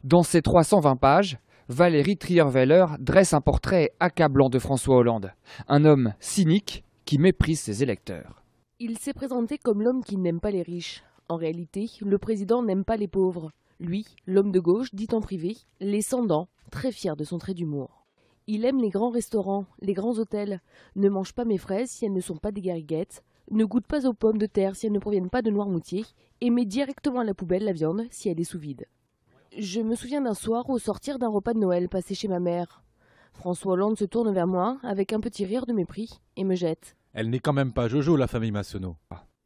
Dans ses 320 pages, Valérie Trierweiler dresse un portrait accablant de François Hollande. Un homme cynique qui méprise ses électeurs. Il s'est présenté comme l'homme qui n'aime pas les riches. En réalité, le président n'aime pas les pauvres. Lui, l'homme de gauche, dit en privé, les sans-dents, très fier de son trait d'humour. Il aime les grands restaurants, les grands hôtels, ne mange pas mes fraises si elles ne sont pas des gariguettes, ne goûte pas aux pommes de terre si elles ne proviennent pas de Noirmoutier, et met directement à la poubelle la viande si elle est sous vide. Je me souviens d'un soir au sortir d'un repas de Noël passé chez ma mère. François Hollande se tourne vers moi avec un petit rire de mépris et me jette. Elle n'est quand même pas Jojo, la famille Massonneau.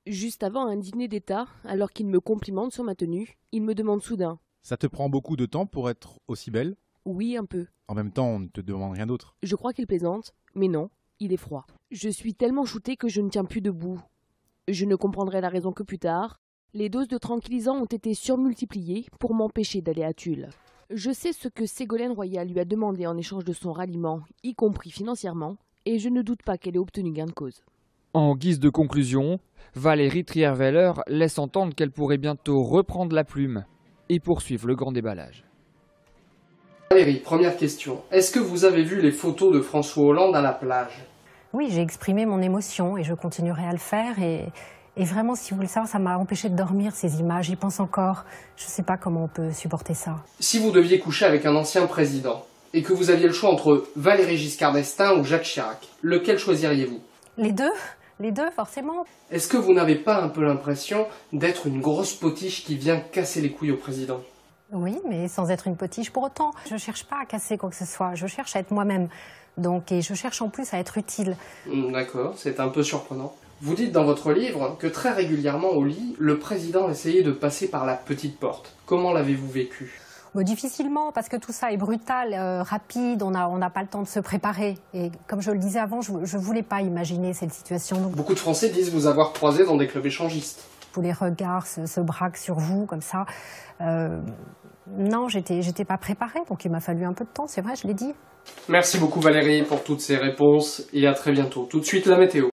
Juste avant un dîner d'État, alors qu'il me complimente sur ma tenue, il me demande soudain. Ça te prend beaucoup de temps pour être aussi belle? Oui, un peu. En même temps, on ne te demande rien d'autre. Je crois qu'il plaisante, mais non, il est froid. Je suis tellement shootée que je ne tiens plus debout. Je ne comprendrai la raison que plus tard. Les doses de tranquillisants ont été surmultipliées pour m'empêcher d'aller à Tulle. Je sais ce que Ségolène Royal lui a demandé en échange de son ralliement, y compris financièrement, et je ne doute pas qu'elle ait obtenu gain de cause. En guise de conclusion, Valérie Trierweiler laisse entendre qu'elle pourrait bientôt reprendre la plume et poursuivre le grand déballage. Valérie, première question. Est-ce que vous avez vu les photos de François Hollande à la plage? Oui, j'ai exprimé mon émotion et je continuerai à le faire. Et vraiment, si vous voulez savoir, ça m'a empêché de dormir, ces images. J'y pense encore. Je ne sais pas comment on peut supporter ça. Si vous deviez coucher avec un ancien président et que vous aviez le choix entre Valéry Giscard d'Estaing ou Jacques Chirac, lequel choisiriez-vous? Les deux, forcément. Est-ce que vous n'avez pas un peu l'impression d'être une grosse potiche qui vient casser les couilles au président? Oui, mais sans être une potiche pour autant. Je ne cherche pas à casser quoi que ce soit. Je cherche à être moi-même. Et je cherche en plus à être utile. D'accord, c'est un peu surprenant. Vous dites dans votre livre que très régulièrement au lit, le président essayait de passer par la petite porte. Comment l'avez-vous vécu? Difficilement, parce que tout ça est brutal, rapide, on n'a pas le temps de se préparer. Et comme je le disais avant, je ne voulais pas imaginer cette situation. Donc, beaucoup de Français disent vous avoir croisé dans des clubs échangistes. Tous les regards se braquent sur vous, comme ça. Non, j'étais pas préparée, donc il m'a fallu un peu de temps, c'est vrai, je l'ai dit. Merci beaucoup Valérie pour toutes ces réponses et à très bientôt. Tout de suite la météo.